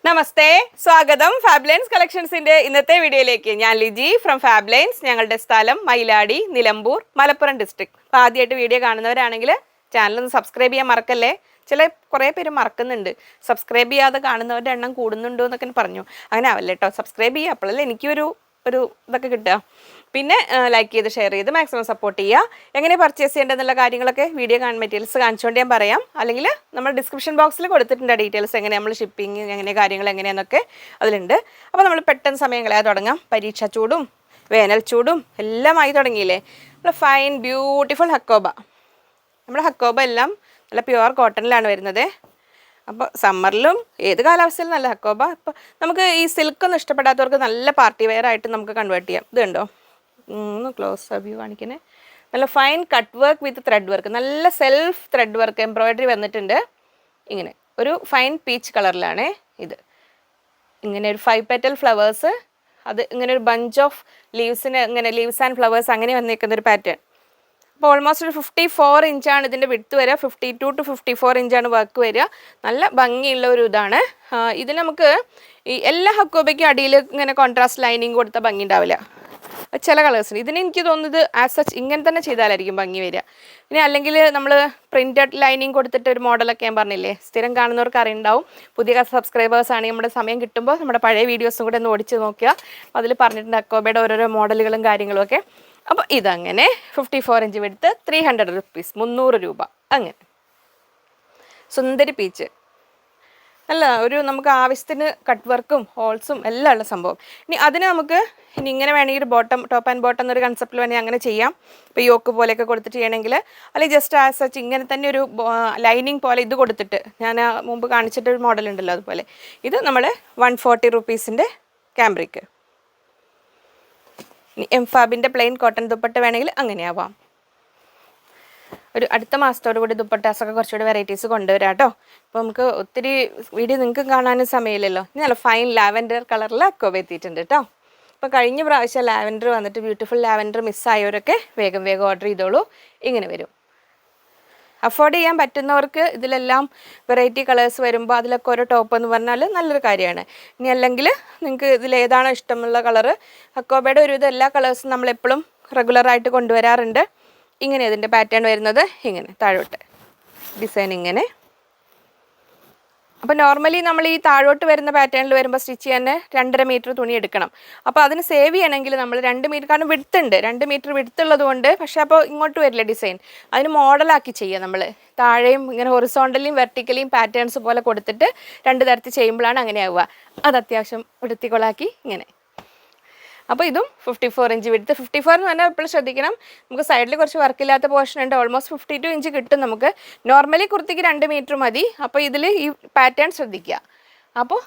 നമസ്തേ, സ്വാഗതം ഫാബ്ലൈൻസ് കളക്ഷൻസിന്റെ ഇന്നത്തെ വീഡിയോയിലേക്ക്. ഞാൻ ലിജി ഫ്രം ഫാബ്ലൈൻസ്. ഞങ്ങളുടെ സ്ഥലം മയിലാടി, നിലമ്പൂർ, മലപ്പുറം ഡിസ്ട്രിക്ട്. അപ്പോൾ ആദ്യമായിട്ട് വീഡിയോ കാണുന്നവരാണെങ്കിൽ ചാനലൊന്ന് സബ്സ്ക്രൈബ് ചെയ്യാൻ മറക്കല്ലേ. കുറേ പേര് മറക്കുന്നുണ്ട്, സബ്സ്ക്രൈബ് ചെയ്യാതെ കാണുന്നവരുടെ എണ്ണം കൂടുന്നുണ്ടോ എന്നൊക്കെ പറഞ്ഞു. അങ്ങനെ ആവല്ലേ കേട്ടോ, സബ്സ്ക്രൈബ് ചെയ്യുക, അപ്പോഴല്ലേ എനിക്കൊരു ഇതൊക്കെ കിട്ടുക. പിന്നെ ലൈക്ക് ചെയ്ത് ഷെയർ ചെയ്ത് മാക്സിമം സപ്പോർട്ട് ചെയ്യുക. എങ്ങനെ പർച്ചേസ് ചെയ്യേണ്ടതെന്നുള്ള കാര്യങ്ങളൊക്കെ വീഡിയോ മെറ്റീരിയൽസ് കാണിച്ചുകൊണ്ട് ഞാൻ പറയാം. അല്ലെങ്കിൽ നമ്മൾ ഡിസ്ക്രിപ്ഷൻ ബോക്സിൽ കൊടുത്തിട്ടുണ്ട് ഡീറ്റെയിൽസ്, എങ്ങനെ നമ്മൾ ഷിപ്പിംഗ് എങ്ങനെ കാര്യങ്ങൾ എങ്ങനെയാണെന്നൊക്കെ അതിലുണ്ട്. അപ്പോൾ നമ്മൾ പെട്ടെന്ന് സമയം കളയാതെ തുടങ്ങാം. പരീക്ഷ ചൂടും വേനൽ ചൂടും എല്ലാമായി തുടങ്ങിയില്ലേ. നമ്മൾ ഫൈൻ ബ്യൂട്ടിഫുൾ ഹക്കോബ. നമ്മുടെ ഹക്കോബ എല്ലാം നല്ല പ്യുവർ കോട്ടണിലാണ് വരുന്നത്. അപ്പോൾ സമ്മറിലും ഏത് കാലാവസ്ഥയിലും നല്ല ഹക്കോബ. ഇപ്പോൾ നമുക്ക് ഈ സിൽക്കൊന്നും ഇഷ്ടപ്പെടാത്തവർക്ക് നല്ല പാർട്ടി വെയർ ആയിട്ട് നമുക്ക് കൺവേർട്ട് ചെയ്യാം. ഇത് കണ്ടോ, ക്ലോസ് വ്യൂ കാണിക്കണേ. നല്ല fine cut work with thread work, നല്ല സെൽഫ് ത്രെഡ് വർക്ക് എംബ്രോയിഡറി വന്നിട്ടുണ്ട്. ഇങ്ങനെ ഒരു ഫൈൻ പീച്ച് കളറിലാണ് ഇത്. ഇങ്ങനെ ഒരു 5 പെറ്റൽ ഫ്ലവേഴ്സ്, അത് ഇങ്ങനെ ഒരു ബഞ്ച് ഓഫ് ലീവ്സിന് ഇങ്ങനെ ലീവ്സ് ആൻഡ് ഫ്ലവേഴ്സ് അങ്ങനെ വന്നിരിക്കുന്ന ഒരു പാറ്റേൺ. അപ്പോൾ ഓൾമോസ്റ്റ് ഒരു 54 ഇഞ്ചാണ് ഇതിൻ്റെ വിഡ്ത്ത് വരിക. 52 to 54 ഇഞ്ചാണ് വർക്ക് വരിക. നല്ല ഭംഗിയുള്ള ഒരു ഇതാണ് ഇത്. നമുക്ക് ഈ എല്ലാ ഹക്കോബയ്ക്കും അടിയിൽ ഇങ്ങനെ കോൺട്രാസ്റ്റ് ലൈനിങ് കൊടുത്ത ഭംഗി ഉണ്ടാവില്ല ചില കളേഴ്സിന്. ഇതിന് എനിക്ക് തോന്നുന്നത് ആസ് സച്ച് ഇങ്ങനെ തന്നെ ചെയ്താലായിരിക്കും ഭംഗി വരിക. ഇനി അല്ലെങ്കിൽ നമ്മൾ പ്രിൻറ്റഡ് ലൈനിങ് കൊടുത്തിട്ട് ഒരു മോഡലൊക്കെ ഞാൻ പറഞ്ഞില്ലേ, സ്ഥിരം കാണുന്നവർക്ക് അറിയുണ്ടാവും. പുതിയ സബ്സ്ക്രൈബേഴ്സാണ് നമ്മുടെ സമയം കിട്ടുമ്പോൾ നമ്മുടെ പഴയ വീഡിയോസും കൂടെ ഒന്ന് ഓടിച്ച് നോക്കുക. അപ്പോൾ അതിൽ പറഞ്ഞിട്ടുണ്ട് ഹക്കോബയുടെ ഓരോരോ മോഡലുകളും കാര്യങ്ങളും ഒക്കെ. അപ്പോൾ ഇതങ്ങനെ 54 ഇഞ്ച് എടുത്ത് 300 റുപ്പീസ്, 300 രൂപ. അങ്ങനെ സുന്ദരി പീച്ച്, നല്ല ഒരു നമുക്ക് ആവശ്യത്തിന് കട്ട് വർക്കും ഹോൾസും എല്ലാം ഉള്ള സംഭവം. ഇനി അതിന് നമുക്ക് ഇനി ഇങ്ങനെ വേണമെങ്കിൽ ഒരു ടോപ്പ് ആൻഡ് ബോട്ടം എന്നൊരു കൺസെപ്റ്റിൽ വേണമെങ്കിൽ അങ്ങനെ ചെയ്യാം. ഇപ്പോൾ യോക്ക് പോലെയൊക്കെ കൊടുത്തിട്ട് ചെയ്യണമെങ്കിൽ, അല്ലെങ്കിൽ ജസ്റ്റ് ആസ് സച്ച് ഇങ്ങനെ തന്നെ ഒരു ലൈനിങ് പോലെ ഇത് കൊടുത്തിട്ട് ഞാൻ മുമ്പ് കാണിച്ചിട്ടൊരു മോഡൽ ഉണ്ടല്ലോ അതുപോലെ. ഇത് നമ്മൾ 140 റുപ്പീസിൻ്റെ ക്യാമ്പ്രിക്ക്. ഇനി എംഫാബിൻ്റെ പ്ലെയിൻ കോട്ടൺ ദുപ്പട്ട വേണമെങ്കിൽ അങ്ങനെ ആവാം. ഒരു അടുത്ത മാസത്തോടു കൂടി ദുപ്പട്ടാസൊക്കെ കുറച്ചുകൂടി വെറൈറ്റീസ് കൊണ്ടുവരാം കേട്ടോ. അപ്പോൾ നമുക്ക് ഒത്തിരി വീഡിയോ നിങ്ങൾക്ക് കാണാനും സമയമില്ലല്ലോ. ഇനി നല്ല ഫൈൻ ലാവൻഡർ കളറിൽ ഹക്കോബ എത്തിയിട്ടുണ്ട് കേട്ടോ. അപ്പോൾ കഴിഞ്ഞ പ്രാവശ്യം ലാവൻഡർ വന്നിട്ട് ബ്യൂട്ടിഫുൾ ലാവൻഡർ മിസ്സായവരൊക്കെ വേഗം ഓർഡർ ചെയ്തോളൂ. ഇങ്ങനെ വരും. അഫോർഡ് ചെയ്യാൻ പറ്റുന്നവർക്ക് ഇതിലെല്ലാം വെറൈറ്റി കളേഴ്സ് വരുമ്പോൾ അതിലൊക്കെ ഓരോ ടോപ്പ് എന്ന് പറഞ്ഞാൽ നല്ലൊരു കാര്യമാണ്. ഇനി അല്ലെങ്കിൽ നിങ്ങൾക്ക് ഇതിലേതാണോ ഇഷ്ടമുള്ള കളറ്, ഹക്കോബയുടെ ഒരുവിധം എല്ലാ കളേഴ്സും നമ്മളെപ്പോഴും റെഗുലറായിട്ട് കൊണ്ടുവരാറുണ്ട്. ഇങ്ങനെ ഇതിൻ്റെ പാറ്റേൺ വരുന്നത് ഇങ്ങനെ താഴോട്ട് ഡിസൈൻ ഇങ്ങനെ. അപ്പോൾ നോർമലി നമ്മൾ ഈ താഴോട്ട് വരുന്ന പാറ്റേണിൽ വരുമ്പോൾ സ്റ്റിച്ച് ചെയ്യാൻ 2.5 മീറ്റർ തുണി എടുക്കണം. അപ്പോൾ അതിന് സേവ് ചെയ്യണമെങ്കിൽ നമ്മൾ 2 മീറ്റർ, കാരണം വിടുത്തുണ്ട് 2 മീറ്റർ വിടുത്തുള്ളത് കൊണ്ട്. പക്ഷേ അപ്പോൾ ഇങ്ങോട്ട് വരില്ല ഡിസൈൻ, അതിന് മോഡലാക്കി ചെയ്യുക നമ്മൾ. താഴെയും ഇങ്ങനെ ഹൊറിസോണ്ടലിയും വെർട്ടിക്കലിയും പാറ്റേൺസ് പോലെ കൊടുത്തിട്ട് 2 തരത്തിൽ ചെയ്യുമ്പോഴാണ് അങ്ങനെ ആവുക. അത് അത്യാവശ്യം വൃത്തികൊളാക്കി ഇങ്ങനെ. അപ്പോൾ ഇതും 54 ഇഞ്ച് വിടുത്ത്. 54 എന്ന് പറഞ്ഞാൽ എപ്പോഴും ശ്രദ്ധിക്കണം, നമുക്ക് സൈഡിൽ കുറച്ച് വർക്കില്ലാത്ത പോർഷൻ ഉണ്ട്. ഓൾമോസ്റ്റ് 52 ഇഞ്ച് കിട്ടും നമുക്ക്. നോർമലി കുർത്തിക്ക് 2 മീറ്റർ മതി. അപ്പോൾ ഇതിൽ ഈ പാറ്റേൺ ശ്രദ്ധിക്കുക. അപ്പോൾ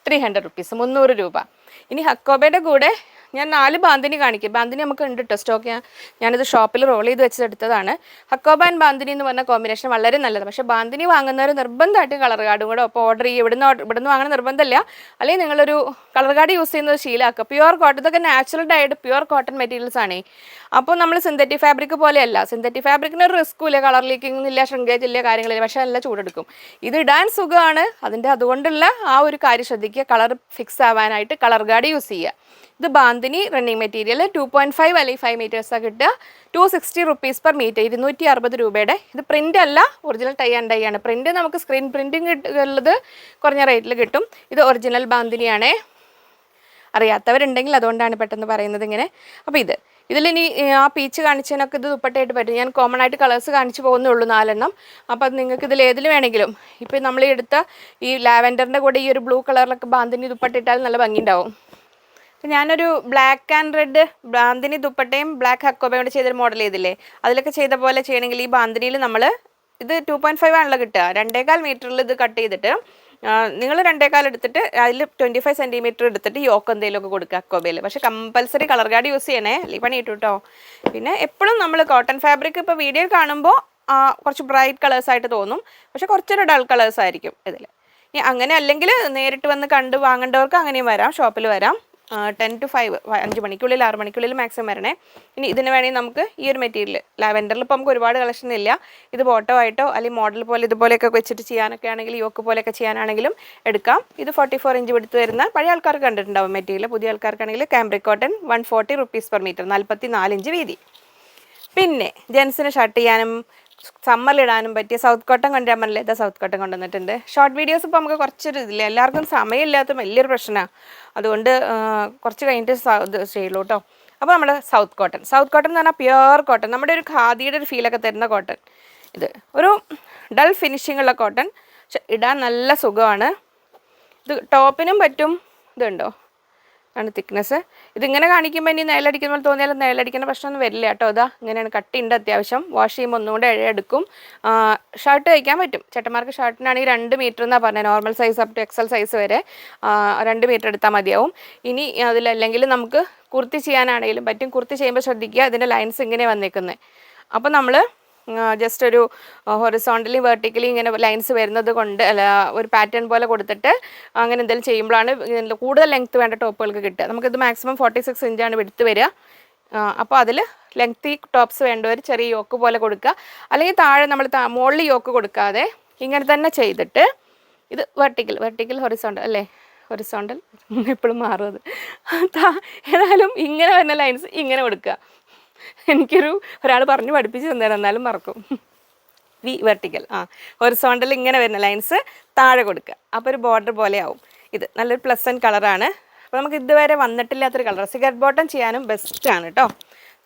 300 റുപ്പീസ്, 300 രൂപ. ഇനി ഹക്കോബയുടെ കൂടെ ഞാൻ 4 ബാന്തിനി കാണിക്കും. ബാന്തിനി നമുക്ക് ഉണ്ട് കേട്ടോ സ്റ്റോക്ക്. ഞാനിത് ഷോപ്പിൽ റോൾ ചെയ്ത് വെച്ചെടുത്തതാണ്. ഹക്കോബ ആൻഡ് ബാന്തിനി എന്ന് പറഞ്ഞ കോമ്പിനേഷൻ വളരെ നല്ലതാണ്. പക്ഷേ ബാന്തിനി വാങ്ങുന്നവർ നിർബന്ധമായിട്ട് കളർ കാർഡും കൂടെ അപ്പോൾ ഓർഡർ ചെയ്യുക. ഇവിടുന്ന് വാങ്ങുന്ന നിർബന്ധമില്ല. അല്ലെങ്കിൽ നിങ്ങളൊരു കളർ കാർഡ് യൂസ് ചെയ്യുന്നത് ശീലമാക്കുക. പ്യുവർ കോട്ടൺ, ഇതൊക്കെ natural died pure cotton materials ആണ്. അപ്പോൾ നമ്മൾ സിന്തറ്റിക് ഫാബ്രിക് പോലെയല്ല. സിന്തറ്റിക് ഫാബ്രിക്കിന് ഒരു റിസ്ക്കും ഇല്ല, കളർ ലീക്കിംഗ് ഇല്ല, ഷ്രിങ്കേജ് ഇല്ല, കാര്യങ്ങളില്ല. പക്ഷേ നല്ല ചൂടെടുക്കും. ഇത് ഇടാൻ സുഖമാണ്. അതുകൊണ്ടുള്ള ആ ഒരു കാര്യം ശ്രദ്ധിക്കുക. കളർ ഫിക്സ് ആവാനായിട്ട് കളർ കാർഡ് യൂസ് ചെയ്യുക. ഇത് ബാന്തിനി റണ്ണിങ് മെറ്റീരിയൽ 2.5 അല്ലെങ്കിൽ 5 മീറ്റേഴ്സാണ് കിട്ടുക. 260 റുപ്പീസ് പെർ മീറ്റർ, 260 രൂപയുടെ. ഇത് പ്രിൻ്റ് അല്ല, ഒറിജിനൽ ടൈ ആൻഡ് ഡൈ ആണ്. പ്രിൻ്റ് നമുക്ക് സ്ക്രീൻ പ്രിൻറ്റിങ് ഉള്ളത് കുറഞ്ഞ റേറ്റിൽ കിട്ടും. ഇത് ഒറിജിനൽ ബാന്തിനിയാണേ. അറിയാത്തവരുണ്ടെങ്കിൽ അതുകൊണ്ടാണ് പെട്ടെന്ന് പറയുന്നത് ഇങ്ങനെ. അപ്പോൾ ഇതിലിനി ആ പീച്ച് കാണിച്ചതിനൊക്കെ ഇത് ദുപ്പട്ടയായിട്ട് പറ്റും. ഞാൻ കോമൺ ആയിട്ട് കളേഴ്സ് കാണിച്ച് പോകുന്നേ ഉള്ളൂ 4 എണ്ണം. അപ്പോൾ അത് നിങ്ങൾക്ക് ഇതിൽ ഏതിൽ വേണമെങ്കിലും. ഇപ്പോൾ നമ്മൾ എടുത്ത ഈ ലാവൻഡറിൻ്റെ കൂടെ ഈ ഒരു ബ്ലൂ കളറിലൊക്കെ ബാന്തിനി ദുപ്പട്ട ഇട്ടാൽ നല്ല ഭംഗിയുണ്ടാവും. അപ്പോൾ ഞാനൊരു ബ്ലാക്ക് ആൻഡ് റെഡ് ബാന്തിനി ദുപ്പട്ടയും ബ്ലാക്ക് ഹക്കോബയും കൂടെ ചെയ്തൊരു മോഡൽ ചെയ്തില്ലേ, അതിലൊക്കെ ചെയ്ത പോലെ ചെയ്യണമെങ്കിൽ ഈ ബാന്തിനിയിൽ നമ്മൾ ഇത് 2.5 ആണല്ലോ കിട്ടുക. 2.25 മീറ്ററിൽ ഇത് കട്ട് ചെയ്തിട്ട് നിങ്ങൾ 2.25 എടുത്തിട്ട് അതിൽ 25 സെൻറ്റിമീറ്റർ എടുത്തിട്ട് യോക്ക് എന്തെങ്കിലുമൊക്കെ കൊടുക്കുക ഹക്കോബയിൽ. പക്ഷേ കമ്പൽസറി കളർ കാർഡ് യൂസ് ചെയ്യണേ, അല്ലെങ്കിൽ പണി കിട്ടും കേട്ടോ. പിന്നെ എപ്പോഴും നമ്മൾ കോട്ടൺ ഫാബ്രിക് ഇപ്പോൾ വീഡിയോയിൽ കാണുമ്പോൾ കുറച്ച് ബ്രൈറ്റ് കളേഴ്സായിട്ട് തോന്നും, പക്ഷേ കുറച്ചൊരു ഡൾ കളേഴ്സ് ആയിരിക്കും ഇതിൽ. ഇനി അങ്ങനെ അല്ലെങ്കിൽ നേരിട്ട് വന്ന് കണ്ട് വാങ്ങേണ്ടവർക്ക് അങ്ങനെയും വരാം, ഷോപ്പിൽ വരാം. 10 to 5 5 മണിക്കുള്ളിൽ 6 മണിക്കുള്ളിൽ മാക്സിമം വരണേ. ഇനി ഇതിന് വേണമെങ്കിൽ നമുക്ക് ഈ ഒരു മെറ്റീരിയൽ ലാവെൻഡറിൽ ഇപ്പോൾ നമുക്ക് ഒരുപാട് കളക്ഷൻ ഇല്ല. ഇത് ബോട്ടോ ആയിട്ടോ അല്ലെങ്കിൽ മോഡൽ പോലെ ഇതുപോലെയൊക്കെ വെച്ചിട്ട് ചെയ്യാനൊക്കെ ആണെങ്കിൽ യോക്ക് പോലെയൊക്കെ ചെയ്യാനാണെങ്കിലും എടുക്കാം. ഇത് 44 ഇഞ്ച് എടുത്ത് വരുന്ന പഴയ ആൾക്കാർക്ക് കണ്ടിട്ടുണ്ടാവും മെറ്റീരിയൽ. പുതിയ ആൾക്കാർക്കാണെങ്കിൽ cambric cotton 140 rupees per meter 44 inch വീതി. പിന്നെ ജെൻസിന് ഷർട്ട് ചെയ്യാനും സമ്മറിലിടാനും പറ്റിയ സൗത്ത് കോട്ടൺ കൊണ്ടുവരാൻ പറഞ്ഞില്ല. ഇതാ സൗത്ത് കോട്ടൺ കൊണ്ടുവന്നിട്ടുണ്ട്. ഷോർട്ട് വീഡിയോസ് ഇപ്പോൾ നമുക്ക് കുറച്ചൊരു ഇതില്ല, എല്ലാവർക്കും സമയമില്ലാത്ത വലിയൊരു പ്രശ്നമാണ്. അതുകൊണ്ട് കുറച്ച് കഴിഞ്ഞിട്ട് ഇത് ചെയ്യുള്ളൂ കേട്ടോ. അപ്പോൾ നമ്മുടെ സൗത്ത് കോട്ടൺ എന്ന് പറഞ്ഞാൽ പ്യുവർ കോട്ടൺ, നമ്മുടെ ഒരു ഖാദിയുടെ ഒരു ഫീലൊക്കെ തരുന്ന കോട്ടൺ. ഇത് ഒരു ഡൾ ഫിനിഷിംഗ് ഉള്ള കോട്ടൺ, പക്ഷെ ഇടാൻ നല്ല സുഖമാണ്. ഇത് ടോപ്പിനും പറ്റും. ഇതുണ്ടോ ആണ് തിക്നെസ്. ഇതിങ്ങനെ കാണിക്കുമ്പോൾ ഇനി നേലടിക്കുന്ന തോന്നിയാലും നേലടിക്കുന്ന പ്രശ്നമൊന്നും വരില്ല കേട്ടോ. ഇതാ ഇങ്ങനെയാണ്, കട്ടിയുണ്ട് അത്യാവശ്യം. വാഷ് ചെയ്യുമ്പോൾ ഒന്നുകൂടെ ഇഴയെടുക്കും. ഷർട്ട് തയ്ക്കാൻ പറ്റും. ചേട്ടന്മാർക്ക് ഷർട്ടിനാണെങ്കിൽ 2 മീറ്റർ എന്നാണ് പറഞ്ഞത്. Normal size up to XL size വരെ 2 മീറ്റർ എടുത്താൽ മതിയാവും. ഇനി അതിലല്ലെങ്കിൽ നമുക്ക് കുർത്തി ചെയ്യാനാണെങ്കിലും പറ്റും. കുർത്തി ചെയ്യുമ്പോൾ ശ്രദ്ധിക്കുക, അതിൻ്റെ ലൈൻസ് ഇങ്ങനെ വന്നേക്കുന്നത്. അപ്പോൾ നമ്മൾ ജസ്റ്റ് ഒരു ഹൊറിസോണ്ടലി വെർട്ടിക്കലി ഇങ്ങനെ ലൈൻസ് വരുന്നത് കൊണ്ട് അല്ല ഒരു പാറ്റേൺ പോലെ കൊടുത്തിട്ട് അങ്ങനെ എന്തെങ്കിലും ചെയ്യുമ്പോഴാണ് കൂടുതൽ ലെങ്ത്ത് വേണ്ട ടോപ്പുകൾക്ക് കിട്ടുക. നമുക്കിത് മാക്സിമം 46 ഇഞ്ചാണ് എടുത്ത് വരിക. അപ്പോൾ അതിൽ ലെങ്ത്തി ടോപ്സ് വേണ്ടവർ ചെറിയ യോക്ക് പോലെ കൊടുക്കുക, അല്ലെങ്കിൽ താഴെ നമ്മൾ മുകളിൽ യോക്ക് കൊടുക്കാതെ ഇങ്ങനെ തന്നെ ചെയ്തിട്ട് ഇത് വെർട്ടിക്കൽ ഹൊറിസോണ്ടൽ അല്ലേ, ഹൊറിസോണ്ടൽ എപ്പോഴും മാറും അത്. ഏതായാലും ഇങ്ങനെ വരുന്ന ലൈൻസ് ഇങ്ങനെ കൊടുക്കുക. ഒരാൾ പറഞ്ഞ് പഠിപ്പിച്ച് തന്നേരം, എന്നാലും മറക്കും. വെർട്ടിക്കൽ ഹൊറിസോണ്ടൽ ഇങ്ങനെ വരുന്ന ലൈൻസ് താഴെ കൊടുക്കുക. അപ്പോൾ ഒരു ബോർഡർ പോലെ ആവും. ഇത് നല്ലൊരു പ്ലസൻറ്റ് കളറാണ്. അപ്പോൾ നമുക്ക് ഇതുവരെ വന്നിട്ടില്ലാത്തൊരു കളർ. സിഗരറ്റ് ബോട്ടം ചെയ്യാനും ബെസ്റ്റാണ് കേട്ടോ.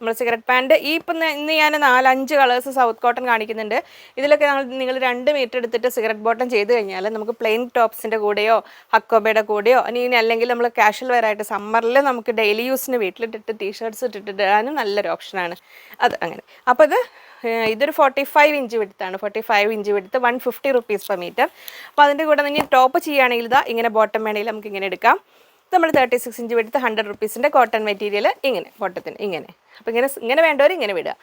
നമ്മൾ സിഗരറ്റ് പാൻറ്റ് ഇന്ന് ഞാൻ 4-5 കളേഴ്സ് സൗത്ത് കോട്ടൺ കാണിക്കുന്നുണ്ട്. ഇതിലൊക്കെ നിങ്ങൾ 2 മീറ്റർ എടുത്തിട്ട് സിഗരറ്റ് ബോട്ടം ചെയ്ത് കഴിഞ്ഞാൽ നമുക്ക് പ്ലെയിൻ ടോപ്സിൻ്റെ കൂടെയോ ഹക്കോബയുടെ കൂടെയോ ഇനി അല്ലെങ്കിൽ നമ്മൾ കാഷ്വൽ വെയർ ആയിട്ട് സമ്മറിൽ നമുക്ക് ഡെയിലി യൂസിന് വീട്ടിലിട്ടിട്ട് ടീഷർട്ട്സ് ഇട്ടിട്ടിടാനും നല്ലൊരു ഓപ്ഷനാണ് അത്. അങ്ങനെ അപ്പോൾ ഇതൊരു 45 ഇഞ്ച് വിടുത്താണ്. 45 ഇഞ്ച് വിടുത്ത് 150 rupees per meter. അപ്പോൾ അതിൻ്റെ കൂടെ നിങ്ങൾ ടോപ്പ് ചെയ്യുകയാണെങ്കിൽ ഇതാ ഇങ്ങനെ ബോട്ടം വേണമെങ്കിൽ നമുക്ക് ഇങ്ങനെ എടുക്കാം. നമ്മൾ 36 ഇഞ്ച് എടുത്ത് 100 rupeesൻ്റെ കോട്ടൺ മെറ്റീരിയൽ ഇങ്ങനെ ബോട്ടത്തിന് ഇങ്ങനെ. അപ്പോൾ ഇങ്ങനെ വേണ്ടവർ ഇങ്ങനെ വിടുക.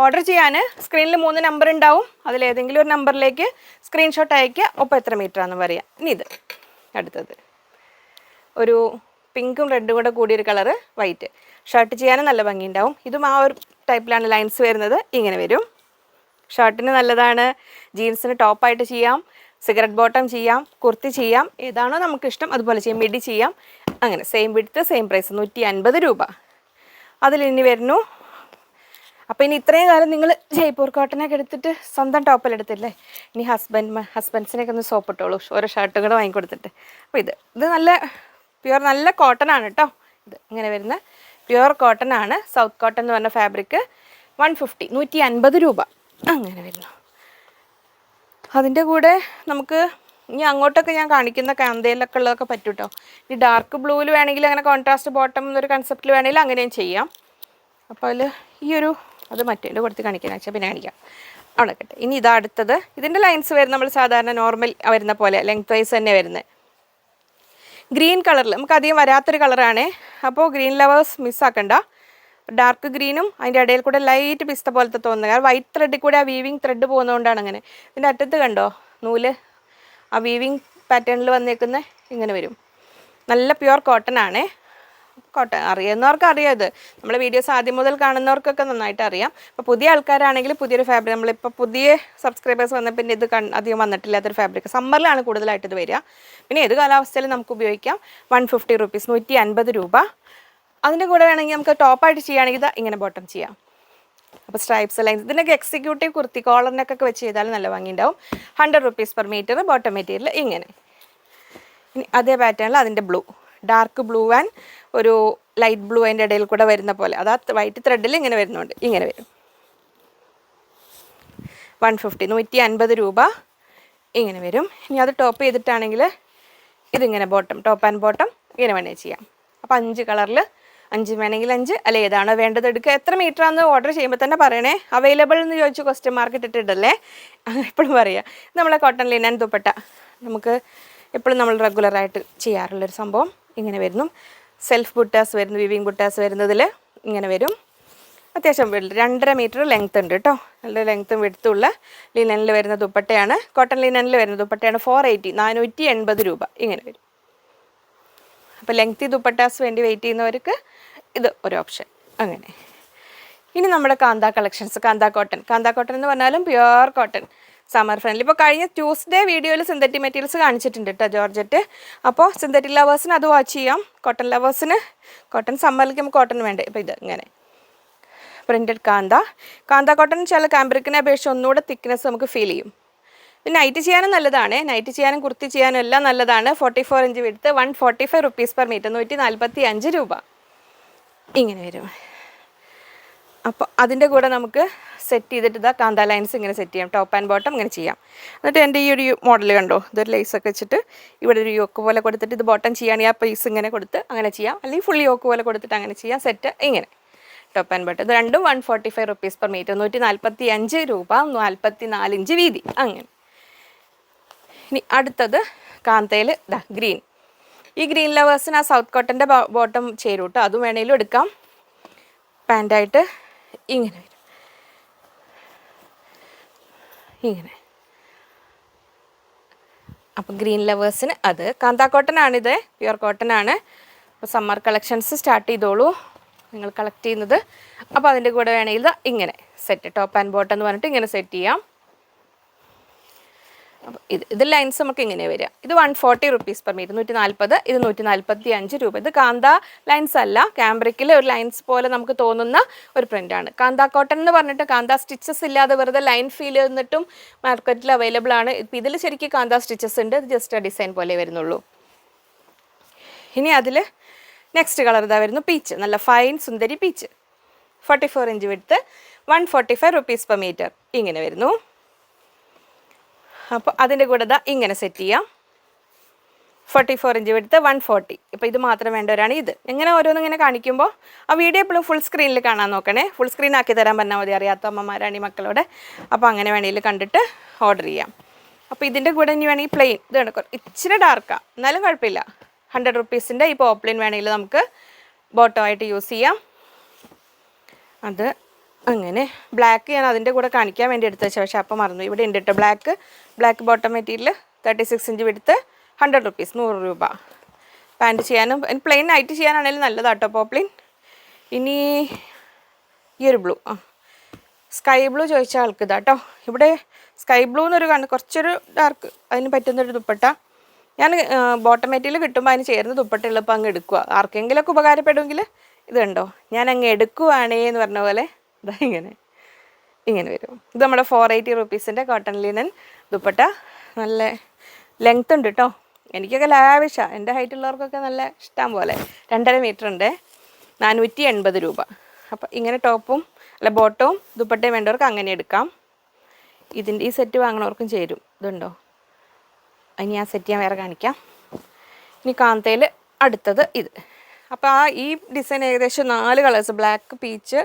ഓർഡർ ചെയ്യാൻ സ്ക്രീനിൽ 3 നമ്പർ ഉണ്ടാവും. അതിലേതെങ്കിലും ഒരു നമ്പറിലേക്ക് സ്ക്രീൻഷോട്ട് അയയ്ക്കുക. ഒപ്പം എത്ര മീറ്റർ ആണെന്ന് പറയാം. ഇനി ഇത് അടുത്തത് ഒരു പിങ്കും റെഡും കൂടെ കൂടിയൊരു കളറ് വൈറ്റ്. ഷർട്ട് ചെയ്യാനും നല്ല ഭംഗിയുണ്ടാവും. ഇതും ആ ഒരു ടൈപ്പിലാണ് ലൈൻസ് വരുന്നത്. ഇങ്ങനെ വരും. ഷർട്ടിന് നല്ലതാണ്. ജീൻസിന് ടോപ്പായിട്ട് ചെയ്യാം, സിഗരറ്റ് ബോട്ടം ചെയ്യാം, കുർത്തി ചെയ്യാം, ഏതാണോ നമുക്കിഷ്ടം അതുപോലെ ചെയ്യാം. മിഡി ചെയ്യാം. അങ്ങനെ സെയിം വിഡ്ത്ത് സെയിം പ്രൈസ് 150 രൂപ. അതിലിനി വരുന്നു. അപ്പോൾ ഇനി ഇത്രയും കാലം നിങ്ങൾ ജയ്പൂർ കോട്ടനൊക്കെ എടുത്തിട്ട് സ്വന്തം ടോപ്പിലെടുത്തില്ലേ, ഇനി ഹസ്ബൻഡ്സിനൊക്കെ ഒന്ന് സോപ്പിട്ടോളൂ, ഓരോ ഷർട്ടും കൂടെ വാങ്ങിക്കൊടുത്തിട്ട്. അപ്പോൾ ഇത് നല്ല പ്യുവർ നല്ല കോട്ടൺ ആണ് കേട്ടോ. ഇത് ഇങ്ങനെ വരുന്ന പ്യുവർ കോട്ടൺ ആണ്. സൗത്ത് കോട്ടൺ എന്ന് പറഞ്ഞ ഫാബ്രിക് 150 രൂപ അങ്ങനെ വരുന്നു. അതിൻ്റെ കൂടെ നമുക്ക് ഇനി അങ്ങോട്ടൊക്കെ ഞാൻ കാണിക്കുന്ന കാന്തയിലൊക്കെ ഉള്ളതൊക്കെ പറ്റും കേട്ടോ. ഈ ഡാർക്ക് ബ്ലൂവിൽ വേണമെങ്കിൽ അങ്ങനെ കോൺട്രാസ്റ്റ് ബോട്ടം എന്നൊരു കൺസെപ്റ്റിൽ വേണമെങ്കിൽ അങ്ങനെയും ചെയ്യാം. അപ്പോൾ അതിൽ അത് മറ്റേൻ്റെ കൊടുത്ത് കാണിക്കാൻ വെച്ചാൽ പിന്നെ കാണിക്കാം. അവിടെ കേട്ടെ. ഇനി ഇതാ അടുത്തത്. ഇതിൻ്റെ ലൈൻസ് വരുന്നത് നമ്മൾ സാധാരണ നോർമൽ വരുന്ന പോലെ ലെങ്ത് വൈസ് തന്നെ വരുന്നത്. ഗ്രീൻ കളറിൽ നമുക്ക് അധികം വരാത്തൊരു കളറാണ്. അപ്പോൾ ഗ്രീൻ ലവേഴ്സ് മിസ്സാക്കണ്ട. ഡാർക്ക് ഗ്രീനും അതിൻ്റെ ഇടയിൽ കൂടെ ലൈറ്റ് പിസ്ത പോലത്തെ തോന്നുന്നത്. കാരണം വൈറ്റ് ത്രെഡിൽ കൂടെ ആ വീവിങ് ത്രെഡ് പോകുന്നതുകൊണ്ടാണ് അങ്ങനെ. ഇതിൻ്റെ അറ്റത്ത് കണ്ടോ നൂല്, ആ വീവിങ് പാറ്റേണിൽ വന്നേക്കുന്ന ഇങ്ങനെ വരും. നല്ല പ്യുവർ കോട്ടൺ ആണ്. കോട്ടൺ അറിയുന്നവർക്ക് അറിയാം. ഇത് നമ്മളെ വീഡിയോസ് ആദ്യം മുതൽ കാണുന്നവർക്കൊക്കെ നന്നായിട്ട് അറിയാം. അപ്പോൾ പുതിയ ആൾക്കാരാണെങ്കിൽ പുതിയൊരു ഫാബ്രിക്, നമ്മളിപ്പോൾ പുതിയ സബ്സ്ക്രൈബേഴ്സ് വന്ന പിന്നെ ഇത് അധികം വന്നിട്ടില്ലാത്തൊരു ഫാബ്രിക്. സമ്മറിലാണ് കൂടുതലായിട്ട് ഇത് വരിക. പിന്നെ ഏത് കാലാവസ്ഥയിലും നമുക്ക് ഉപയോഗിക്കാം. 150 rupees 150 രൂപ. അതിൻ്റെ കൂടെ വേണമെങ്കിൽ നമുക്ക് ടോപ്പായിട്ട് ചെയ്യുകയാണെങ്കിൽ ഇത് ഇങ്ങനെ ബോട്ടം ചെയ്യാം. അപ്പോൾ സ്ട്രൈപ്സ് ലൈൻസ് ഇതിനൊക്കെ എക്സിക്യൂട്ടീവ് കുർത്തി കോളറിനൊക്കെ വെച്ച് ചെയ്താലും നല്ല ഭംഗിയുണ്ടാവും. 100 rupees per meter bottom material ഇങ്ങനെ. ഇനി അതേ പാറ്റേണിൽ അതിൻ്റെ ബ്ലൂ, ഡാർക്ക് ബ്ലൂ ആൻഡ് ഒരു ലൈറ്റ് ബ്ലൂ അതിൻ്റെ ഇടയിൽ കൂടെ വരുന്ന പോലെ, അതാ വൈറ്റ് ത്രെഡിൽ ഇങ്ങനെ വരുന്നുണ്ട്. ഇങ്ങനെ വരും. 150 രൂപ ഇങ്ങനെ വരും. ഇനി അത് ടോപ്പ് ചെയ്തിട്ടാണെങ്കിൽ ഇതിങ്ങനെ ബോട്ടം, ടോപ്പ് ആൻഡ് ബോട്ടം ഇങ്ങനെ വേണമെങ്കിൽ ചെയ്യാം. അപ്പോൾ 5 കളറിൽ 5 വേണമെങ്കിൽ 5, അല്ല ഏതാണോ വേണ്ടത് എടുക്കുക. എത്ര മീറ്റർ ആണെന്ന് ഓർഡർ ചെയ്യുമ്പോൾ തന്നെ പറയണേ. അവൈലബിൾ എന്ന് ചോദിച്ച് ക്വസ്റ്റ്യൻ മാർക്ക് ഇട്ടിട്ടിടല്ലേ, എപ്പോഴും പറയുക. നമ്മളെ കോട്ടൺ ലിനൻ ദുപ്പട്ട നമുക്ക് എപ്പോഴും നമ്മൾ റെഗുലറായിട്ട് ചെയ്യാറുള്ളൊരു സംഭവം. ഇങ്ങനെ വരുന്നു. സെൽഫ് ബുട്ടാസ് വരുന്നു, വിവിങ് ബുട്ടാസ് വരുന്നതിൽ ഇങ്ങനെ വരും. അത്യാവശ്യം 2.5 മീറ്റർ ലെങ്ത് ഉണ്ട് കേട്ടോ. നല്ല ലെങ്ത്തും വെടുത്തുള്ള ലിനനിൽ വരുന്ന ദുപ്പട്ടയാണ്. കോട്ടൺ ലിനനിൽ വരുന്ന ദുപ്പട്ടയാണ്. 480 രൂപ ഇങ്ങനെ വരും. അപ്പോൾ ലെങ്തി ദുപ്പട്ടാസ് വേണ്ടി വെയിറ്റ് ചെയ്യുന്നവർക്ക് ഇത് ഒരു ഓപ്ഷൻ. അങ്ങനെ ഇനി നമ്മുടെ കാന്ത കളക്ഷൻസ്. കാന്ത കോട്ടൺ എന്ന് പറഞ്ഞാലും പ്യുവർ കോട്ടൺ, സമ്മർ ഫ്രണ്ട്ലി. ഇപ്പോൾ കഴിഞ്ഞ ട്യൂസ്ഡേ വീഡിയോയിൽ സിന്തറ്റിക് മെറ്റീരിയൽസ് കാണിച്ചിട്ടുണ്ട് കേട്ടോ, ജോർജറ്റ്. അപ്പോൾ സിന്തറ്റിക് ലവേഴ്സിന് അത് വാച്ച് ചെയ്യാം. കോട്ടൺ ലവേഴ്സിന് കോട്ടൺ, സമ്മറിലേക്ക് നമുക്ക് കോട്ടൺ വേണ്ടേ. ഇപ്പോൾ ഇത് ഇങ്ങനെ പ്രിൻറ്റഡ് കാന്ത കോട്ടൺ ചില കാമ്പ്രിക്കിനെ അപേക്ഷിച്ച് ഒന്നുകൂടെ തിക്നെസ് നമുക്ക് ഫീൽ ചെയ്യും. പിന്നെ നൈറ്റ് ചെയ്യാനും നല്ലതാണ്, നൈറ്റ് ചെയ്യാനും കുർത്തി ചെയ്യാനും എല്ലാം നല്ലതാണ്. 44 ഇഞ്ച് വിടുത്ത് 145 റുപ്പീസ് പെർ മീറ്റർ, 145 രൂപ ഇങ്ങനെ വരും. അപ്പോൾ അതിൻ്റെ കൂടെ നമുക്ക് സെറ്റ് ചെയ്തിട്ട് ഇതാ കാന്ത ലൈൻസ് ഇങ്ങനെ സെറ്റ് ചെയ്യാം, ടോപ്പ് ആൻഡ് ബോട്ടം ഇങ്ങനെ ചെയ്യാം. എന്നിട്ട് എൻ്റെ ഈ ഒരു മോഡൽ കണ്ടോ, ഇതൊരു ലേസൊക്കെ വെച്ചിട്ട് ഇവിടെ ഒരു യോക്ക് പോലെ കൊടുത്തിട്ട് ഇത് ബോട്ടം ചെയ്യുകയാണെങ്കിൽ ആ പീസ് ഇങ്ങനെ കൊടുത്ത് അങ്ങനെ ചെയ്യാം, അല്ലെങ്കിൽ ഫുൾ യോക്ക് പോലെ കൊടുത്തിട്ട് അങ്ങനെ ചെയ്യാം. സെറ്റ് ഇങ്ങനെ ടോപ്പ് ആൻഡ് ബോട്ടം. ഇത് രണ്ടും 145 റുപ്പീസ് പെർ മീറ്റർ, 145 രൂപ, 44 ഇഞ്ച് വീതി അങ്ങനെ. ഇനി അടുത്തത് കാന്തയിൽ ഗ്രീൻ. ഈ ഗ്രീൻ ലവേഴ്സിന് ആ സൗത്ത് കോട്ടൻ്റെ ബോട്ടം ചേരും കേട്ടോ, അതും വേണമെങ്കിലും എടുക്കാം. പാൻറ്റായിട്ട് ഇങ്ങനെ വരും, ഇങ്ങനെ. അപ്പോൾ ഗ്രീൻ ലവേഴ്സിന് അത് കാന്ത കോട്ടൺ ആണിത്, പ്യുവർ കോട്ടൺ ആണ്. അപ്പോൾ സമ്മർ കളക്ഷൻസ് സ്റ്റാർട്ട് ചെയ്തോളൂ നിങ്ങൾ കളക്ട് ചെയ്യുന്നത്. അപ്പോൾ അതിൻ്റെ കൂടെ വേണമെങ്കിൽ ഇങ്ങനെ സെറ്റ് ടോപ്പ് ആൻഡ് ബോട്ടം എന്ന് പറഞ്ഞിട്ട് ഇങ്ങനെ സെറ്റ് ചെയ്യാം. അപ്പോൾ ഇത് ലൈൻസ് നമുക്ക് ഇങ്ങനെ വരിക. ഇത് 140 റുപ്പീസ് പെർ മീറ്റർ, 140. ഇത് 145 രൂപ. ഇത് കാന്ത ലൈൻസ് അല്ല, കാംബ്രിക്കിൽ ഒരു ലൈൻസ് പോലെ നമുക്ക് തോന്നുന്ന ഒരു പ്രിൻ്റാണ്. കാന്ത കോട്ടൺ എന്ന് പറഞ്ഞിട്ട് കാന്ത സ്റ്റിച്ചസ് ഇല്ലാതെ വെറുതെ ലൈൻ ഫീൽ ചെയ്തിട്ടും മാർക്കറ്റിൽ അവൈലബിൾ ആണ്. ഇപ്പം ഇതിൽ ശരിക്കും കാന്ത സ്റ്റിച്ചസ് ഉണ്ട്, ഇത് ജസ്റ്റ് ഡിസൈൻ പോലെ വരുന്നുള്ളൂ. ഇനി അതിൽ നെക്സ്റ്റ് കളർ ഇതാ വരുന്നു, പീച്ച്, നല്ല ഫൈൻ സുന്ദരി പീച്ച്. 44 ഇഞ്ച് വിടുത്ത് 145 റുപ്പീസ് പെർ മീറ്റർ ഇങ്ങനെ വരുന്നു. അപ്പോൾ അതിൻ്റെ കൂടെ ഇങ്ങനെ സെറ്റ് ചെയ്യാം. 44 ഇഞ്ച് വിടുത്ത് 140. ഇപ്പോൾ ഇത് മാത്രം വേണ്ടവരാണ് ഇത്. ഇങ്ങനെ ഓരോന്നും ഇങ്ങനെ കാണിക്കുമ്പോൾ ആ വീഡിയോ എപ്പോഴും ഫുൾ സ്ക്രീനിൽ കാണാൻ നോക്കണേ. ഫുൾ സ്ക്രീൻ ആക്കി തരാൻ പറഞ്ഞാൽ മതി, അറിയാത്ത അമ്മമാരാണ് ഈ മക്കളോട്. അപ്പോൾ അങ്ങനെ വേണമെങ്കിൽ കണ്ടിട്ട് ഓർഡർ ചെയ്യാം. അപ്പോൾ ഇതിൻ്റെ കൂടെ ഇനി വേണമെങ്കിൽ പ്ലെയിൻ, ഇത് കണക്ക് ഇച്ചിരി ഡാർക്കാണ് എന്നാലും കുഴപ്പമില്ല. 100 റുപ്പീസിൻ്റെ ഈ പോപ്ലിൻ വേണമെങ്കിൽ നമുക്ക് ബോട്ടം ആയിട്ട് യൂസ് ചെയ്യാം. അത് അങ്ങനെ ബ്ലാക്ക് ഞാൻ അതിൻ്റെ കൂടെ കാണിക്കാൻ വേണ്ടി എടുത്ത് വെച്ചാൽ, പക്ഷേ അപ്പം മറന്നു. ഇവിടെ ഉണ്ട് കേട്ടോ ബ്ലാക്ക് ബോട്ടം മെറ്റീരിയൽ 36 ഇഞ്ച് വിടുത്ത് 100 റുപ്പീസ്, 100 രൂപ. പാൻറ്റ് ചെയ്യാനും പ്ലെയിൻ നൈറ്റ് ചെയ്യാനാണെങ്കിലും നല്ലതാട്ടോ പോപ്ലിൻ. ഇനി ഈ ഒരു ബ്ലൂ, സ്കൈ ബ്ലൂ ചോദിച്ച ആൾക്ക് ഇതാട്ടോ. ഇവിടെ സ്കൈ ബ്ലൂ എന്നൊരു കുറച്ചൊരു ഡാർക്ക് അതിന് പറ്റുന്നൊരു ദുപ്പട്ട ഞാൻ ബോട്ടം മെറ്റീരിയൽ കിട്ടുമ്പോൾ അതിന് ചേർന്ന് ദുപ്പട്ട ഉള്ളപ്പോൾ അങ്ങ് എടുക്കുക. ആർക്കെങ്കിലുമൊക്കെ ഉപകാരപ്പെടുമെങ്കിൽ ഇത് കണ്ടോ, ഞാൻ അങ്ങ് എടുക്കുവാണേ എന്ന് പറഞ്ഞ പോലെ ഇതാ ഇങ്ങനെ വരും. ഇത് നമ്മുടെ 480 റുപ്പീസിൻ്റെ കോട്ടൺ ലിനൻ ദുപ്പട്ട. നല്ല ലെങ്ത് ഉണ്ട് കേട്ടോ, എനിക്കൊക്കെ ലാവിഷാണ്, എൻ്റെ ഹൈറ്റ് ഉള്ളവർക്കൊക്കെ നല്ല ഇഷ്ടം പോലെ. 2.5 മീറ്റർ ഉണ്ട്, 480 രൂപ. അപ്പോൾ ഇങ്ങനെ ടോപ്പും അല്ല ബോട്ടവും ദുപ്പട്ടയും വേണ്ടവർക്ക് അങ്ങനെ എടുക്കാം. ഇതിൻ്റെ ഈ സെറ്റ് വാങ്ങണവർക്കും ചേരും. ഇതുണ്ടോ, ഇനി ആ സെറ്റ് ഞാൻ വേറെ കാണിക്കാം. ഇനി കാന്തയിൽ അടുത്തത് ഇത്. അപ്പോൾ ഈ ഡിസൈൻ ഏകദേശം 4 colours, black, peach,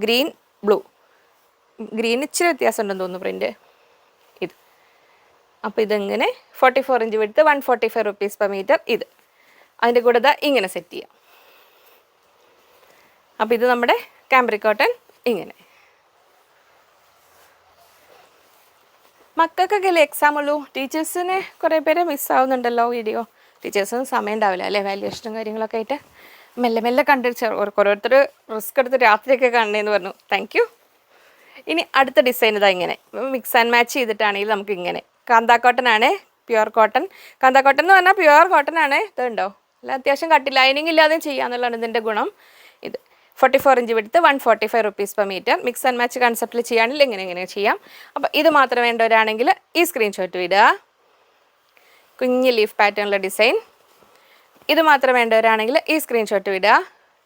green, blue. Green ഇച്ചിരി വ്യത്യാസം ഉണ്ടെന്ന് തോന്നുന്നു പ്രിൻ്റ് ഇത്. അപ്പോൾ ഇതെങ്ങനെ 44 ഇഞ്ച് വിടുത്ത് 145 റുപ്പീസ് പെർ മീറ്റർ. ഇത് അതിൻ്റെ കൂടെ ഇങ്ങനെ സെറ്റ് ചെയ്യാം. അപ്പോൾ ഇത് നമ്മുടെ കാംബ്രിക് കോട്ടൺ ഇങ്ങനെ. മക്കൾക്കൊക്കെ അല്ലേ എക്സാം ഉള്ളൂ, ടീച്ചേഴ്സിന് കുറേ പേരെ മിസ്സാവുന്നുണ്ടല്ലോ വീഡിയോ. ടീച്ചേഴ്സിന് സമയം ഉണ്ടാവില്ല അല്ലേ, വാല്യുവേഷനും കാര്യങ്ങളൊക്കെ ആയിട്ട്. മെല്ലെ കണ്ടിട്ട് ഓരോരുത്തർ റിസ്ക് എടുത്ത് രാത്രിയൊക്കെ കാണണേന്ന് പറഞ്ഞു. Thank you. ഇനി അടുത്ത ഡിസൈൻ ഇതാ ഇങ്ങനെ മിക്സ് ആൻഡ് മാച്ച് ചെയ്തിട്ടാണെങ്കിൽ നമുക്ക് ഇങ്ങനെ. കാന്ത കോട്ടൺ ആണ്, പ്യുവർ കോട്ടൺ. കാന്ത കോട്ടൺ എന്ന് പറഞ്ഞാൽ പ്യുവർ കോട്ടൺ ആണ്. ഇതുണ്ടോ, അല്ല അത്യാവശ്യം കട്ടി ലൈനിങ് ഇല്ലാതെയും ചെയ്യാന്നുള്ളതാണ് ഇതിൻ്റെ ഗുണം. ഇത് 44 ഇഞ്ച് വിടുത്ത് 145 rupees per metre. Mix and match കൺസെപ്റ്റിൽ ചെയ്യുകയാണെങ്കിൽ എങ്ങനെ ചെയ്യാം. അപ്പോൾ ഇത് മാത്രം വേണ്ടവരാണെങ്കിൽ ഈ സ്ക്രീൻഷോട്ട് വിടുക. കുഞ്ഞ് ലീഫ് പാറ്റേണുള്ള ഡിസൈൻ. ഇത് മാത്രം വേണ്ടവരാണെങ്കിൽ ഈ സ്ക്രീൻഷോട്ട് വിടുക.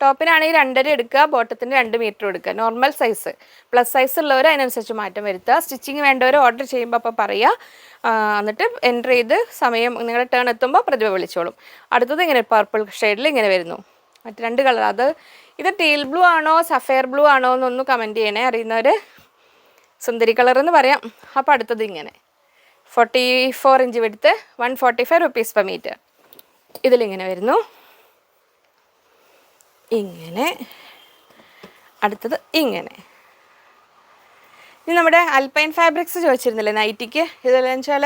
ടോപ്പിനാണെങ്കിൽ 2.5 എടുക്കുക, ബോട്ടത്തിന് 2 മീറ്റർ എടുക്കുക. നോർമൽ സൈസ്, പ്ലസ് സൈസ് ഉള്ളവർ അതിനനുസരിച്ച് മാറ്റം വരുത്തുക. സ്റ്റിച്ചിങ് വേണ്ടവർ ഓർഡർ ചെയ്യുമ്പോൾ അപ്പോൾ പറയുക. എന്നിട്ട് എൻ്റർ ചെയ്ത് സമയം നിങ്ങളുടെ ടേൺ എത്തുമ്പോൾ പ്രതിഭ വിളിച്ചോളും. അടുത്തത് ഇങ്ങനെ പർപ്പിൾ ഷെയ്ഡിൽ ഇങ്ങനെ വരുന്നു. മറ്റ് 2 കളർ, അത് ഇത് ടീൽ ബ്ലൂ ആണോ സഫയർ ബ്ലൂ ആണോ എന്നൊന്ന് കമൻറ്റ് ചെയ്യണേ, അറിയുന്നവർ. സുന്ദരി കളർ എന്ന് പറയാം. അപ്പോൾ അടുത്തത് ഇങ്ങനെ 44 ഇഞ്ച് വിടുത്ത് 145 റുപ്പീസ് പെർ മീറ്റർ. ഇതിലിങ്ങനെ വരുന്നു ഇങ്ങനെ. അടുത്തത് ഇങ്ങനെ. ഇനി നമ്മുടെ അൽപൈൻ ഫാബ്രിക്സ് ചോദിച്ചിരുന്നില്ലേ നൈറ്റിക്ക്, ഇതെന്ന് വെച്ചാൽ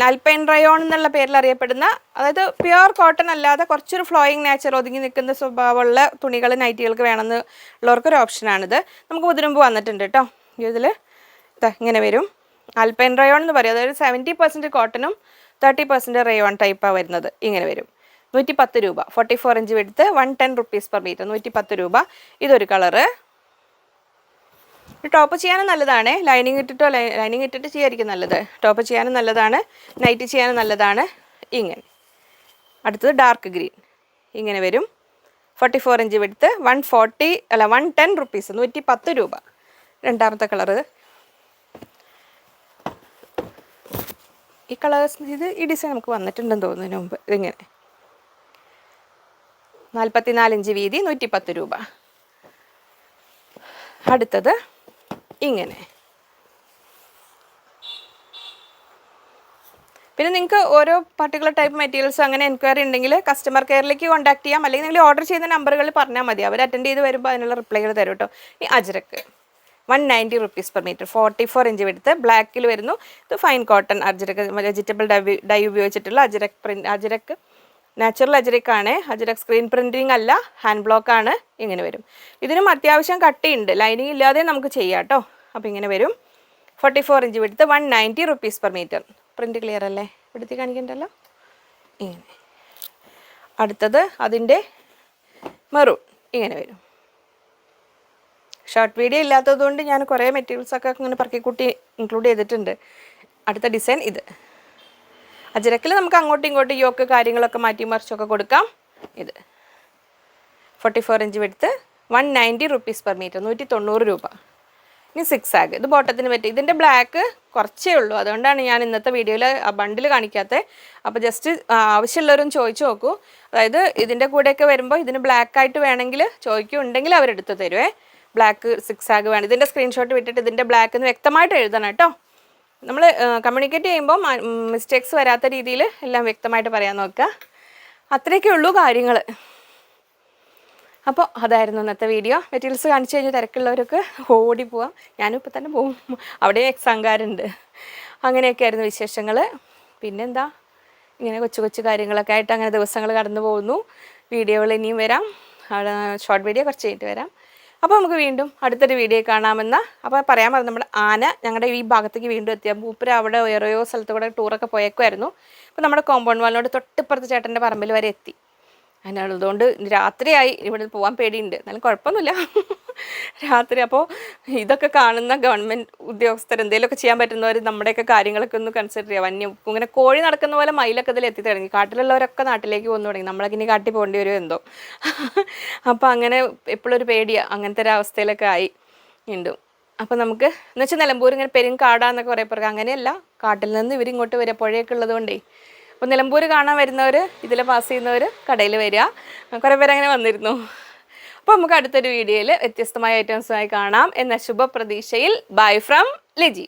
അൽപൈൻ റയോൺ എന്നുള്ള പേരിൽ അറിയപ്പെടുന്ന, അതായത് പ്യുവർ കോട്ടൺ അല്ലാതെ കുറച്ചൊരു ഫ്ലോയിങ് നേച്ചർ ഒതുങ്ങി നിൽക്കുന്ന സ്വഭാവമുള്ള തുണികൾ നൈറ്റികൾക്ക് വേണമെന്ന് ഉള്ളവർക്കൊരു ഓപ്ഷനാണിത്. നമുക്ക് മുതിരുമ്പ് വന്നിട്ടുണ്ട് കേട്ടോ. ഇതിൽ ഇങ്ങനെ വരും. അൽപൈൻ റയോൺ എന്ന് പറയും, അതായത് 70% കോട്ടണും 30% റയോൺ ടൈപ്പാണ് വരുന്നത്. ഇങ്ങനെ വരും. 110 രൂപ. 44 ഇഞ്ച് എടുത്ത് 110 റുപ്പീസ് പെർ മീറ്റർ, 110 രൂപ. ഇതൊരു കളറ്. ടോപ്പ് ചെയ്യാനും നല്ലതാണ്, ലൈനിങ് ഇട്ടിട്ട് ചെയ്യായിരിക്കും നല്ലത്. ടോപ്പ് ചെയ്യാനും നല്ലതാണ്, നൈറ്റ് ചെയ്യാനും നല്ലതാണ്. ഇങ്ങനെ അടുത്തത് ഡാർക്ക് ഗ്രീൻ ഇങ്ങനെ വരും. 44 ഇഞ്ച് എടുത്ത് 110 റുപ്പീസ്, 110 രൂപ. രണ്ടാമത്തെ കളറ് ഈ കളേഴ്സ്, ഈ ഡിസൈൻ നമുക്ക് വന്നിട്ടുണ്ടെന്ന് തോന്നുന്നതിന് മുമ്പ്. ഇതിങ്ങനെ 44 ഇഞ്ച് വീതി, 110 രൂപ. അടുത്തത് ഇങ്ങനെ. പിന്നെ നിങ്ങൾക്ക് ഓരോ പർട്ടിക്കുലർ ടൈപ്പ് മെറ്റീരിയൽസ് അങ്ങനെ എൻക്വയറി ഉണ്ടെങ്കിൽ കസ്റ്റമർ കെയറിലേക്ക് കോൺടാക്ട് ചെയ്യാം, അല്ലെങ്കിൽ നിങ്ങൾ ഓർഡർ ചെയ്യുന്ന നമ്പറുകളിൽ പറഞ്ഞാൽ മതി, അവർ അറ്റൻഡ് ചെയ്ത് വരുമ്പോൾ അതിനുള്ള റിപ്ലൈകൾ തരും കേട്ടോ. ഈ Ajrakh 190 rupees per metre, 44 inch എടുത്ത് ബ്ലാക്കിൽ വരുന്നു. ഇത് fine cotton Ajrakh, vegetable dye ഉപയോഗിച്ചിട്ടുള്ള Ajrakh natural അജ്രക്കാണ്. Ajrakh screen printing അല്ല, ഹാൻഡ് ബ്ലോക്ക് ആണ്. ഇങ്ങനെ വരും. ഇതിനും അത്യാവശ്യം കട്ടിയുണ്ട്, ലൈനിങ് ഇല്ലാതെ നമുക്ക് ചെയ്യാം കേട്ടോ. അപ്പോൾ ഇങ്ങനെ വരും. 44 ഇഞ്ച് എടുത്ത് 190 rupees per metre. Print clear അല്ലേ? എടുത്ത് കാണിക്കണ്ടല്ലോ. ഇങ്ങനെ അടുത്തത് അതിൻ്റെ മെറൂൺ ഇങ്ങനെ വരും. ഷോർട്ട് വീഡിയോ ഇല്ലാത്തതുകൊണ്ട് ഞാൻ കുറേ മെറ്റീരിയൽസൊക്കെ ഇങ്ങനെ പറക്കിക്കൂട്ടി ഇൻക്ലൂഡ് ചെയ്തിട്ടുണ്ട്. അടുത്ത ഡിസൈൻ ഇത്. അജ്രക്കിൽ നമുക്ക് അങ്ങോട്ടും ഇങ്ങോട്ടും യോക്ക് കാര്യങ്ങളൊക്കെ മാറ്റി മറിച്ചൊക്കെ കൊടുക്കാം. ഇത് 44 ഇഞ്ച് എടുത്ത് 190 റുപ്പീസ് പെർ മീറ്റർ, 190 രൂപ. ഇനി 6 ആഗ്, ഇത് ബോട്ടത്തിന് പറ്റി. ഇതിൻ്റെ ബ്ലാക്ക് കുറച്ചേ ഉള്ളൂ, അതുകൊണ്ടാണ് ഞാൻ ഇന്നത്തെ വീഡിയോയിൽ ആ ബണ്ടിൽ കാണിക്കാത്തത്. അപ്പോൾ ജസ്റ്റ് ആവശ്യമുള്ളവരും ചോദിച്ചു നോക്കൂ. അതായത് ഇതിൻ്റെ കൂടെയൊക്കെ വരുമ്പോൾ ഇതിന് ബ്ലാക്കായിട്ട് വേണമെങ്കിൽ ചോദിക്കുന്നുണ്ടെങ്കിൽ അവരെടുത്ത് തരുവേ. ബ്ലാക്ക് 6 ആഗ് വേണം. ഇതിൻ്റെ സ്ക്രീൻഷോട്ട് വിട്ടിട്ട് ഇതിൻ്റെ ബ്ലാക്ക് എന്ന് വ്യക്തമായിട്ട് എഴുതണം കേട്ടോ. നമ്മൾ കമ്മ്യൂണിക്കേറ്റ് ചെയ്യുമ്പോൾ മിസ്റ്റേക്സ് വരാത്ത രീതിയിൽ എല്ലാം വ്യക്തമായിട്ട് പറയാൻ നോക്കുക. അത്രയൊക്കെ ഉള്ളൂ കാര്യങ്ങൾ. അപ്പോൾ അതായിരുന്നു ഇന്നത്തെ വീഡിയോ. മെറ്റീരിയൽസ് കാണിച്ചു കഴിഞ്ഞാൽ തിരക്കുള്ളവരൊക്കെ ഓടി പോവാം. ഞാനും ഇപ്പോൾ തന്നെ പോവും, അവിടെ എക്സാംകാരുണ്ട്. അങ്ങനെയൊക്കെ ആയിരുന്നു വിശേഷങ്ങൾ. പിന്നെന്താ, ഇങ്ങനെ കൊച്ചു കൊച്ചു കാര്യങ്ങളൊക്കെ ആയിട്ട് അങ്ങനെ ദിവസങ്ങൾ കടന്നു പോകുന്നു. വീഡിയോകൾ ഇനിയും വരാം, ഷോർട്ട് വീഡിയോ കുറച്ച് കഴിഞ്ഞിട്ട് വരാം. അപ്പോൾ നമുക്ക് വീണ്ടും അടുത്തൊരു വീഡിയോ കാണാമെന്ന. അപ്പോൾ പറയാൻ പറഞ്ഞത് നമ്മുടെ ആന ഞങ്ങളുടെ ഈ ഭാഗത്തേക്ക് വീണ്ടും എത്തിയ മൂപ്പര് അവിടെ വേറെയോ സ്ഥലത്ത് കൂടെ ടൂറൊക്കെ പോയേക്കുമായിരുന്നു. അപ്പോൾ നമ്മുടെ കോമ്പൗണ്ട് വാളിനോട് തൊട്ടിപ്പുറത്ത് ചേട്ടൻ്റെ പറമ്പിൽ വരെ എത്തി. അതിനാണ് അതുകൊണ്ട് രാത്രിയായി, ഇവിടെ പോകാൻ പേടിയുണ്ട്, എന്നാലും കുഴപ്പമൊന്നുമില്ല രാത്രി. അപ്പോൾ ഇതൊക്കെ കാണുന്ന ഗവൺമെൻറ് ഉദ്യോഗസ്ഥർ എന്തെങ്കിലുമൊക്കെ ചെയ്യാൻ പറ്റുന്നവർ നമ്മുടെയൊക്കെ കാര്യങ്ങളൊക്കെ ഒന്ന് കൺസിഡർ ചെയ്യുക. വന്യം ഇങ്ങനെ കോഴി നടക്കുന്ന പോലെ മയിലൊക്കെ ഇതിൽ എത്തി തുടങ്ങി. കാട്ടിലുള്ളവരൊക്കെ നാട്ടിലേക്ക് പോകുന്നു തുടങ്ങി. നമ്മളൊക്കെ ഇനി കാട്ടിൽ പോകേണ്ടി വരുമോ എന്തോ. അപ്പോൾ അങ്ങനെ എപ്പോഴൊരു പേടിയാണ്, അങ്ങനത്തെ ഒരു അവസ്ഥയിലൊക്കെ ആയി വീണ്ടും. അപ്പോൾ നമുക്ക് എന്ന് വെച്ചാൽ നിലമ്പൂർ ഇങ്ങനെ പെരുങ്കാടാന്നൊക്കെ കുറേ പേർക്ക്, അങ്ങനെയല്ല, കാട്ടിൽ നിന്ന് ഇവരിങ്ങോട്ട് വരിക, പുഴയൊക്കെ ഉള്ളതുകൊണ്ടേ. അപ്പോൾ നിലമ്പൂർ കാണാൻ വരുന്നവർ, ഇതിൽ പാസ് ചെയ്യുന്നവർ കടയിൽ വരിക. കുറേ പേരങ്ങനെ വന്നിരുന്നു. അപ്പോൾ നമുക്ക് അടുത്തൊരു വീഡിയോയിൽ വ്യത്യസ്തമായ ഐറ്റംസുമായി കാണാം എന്ന ശുഭപ്രതീക്ഷയിൽ ബൈ ഫ്രം ലിജി.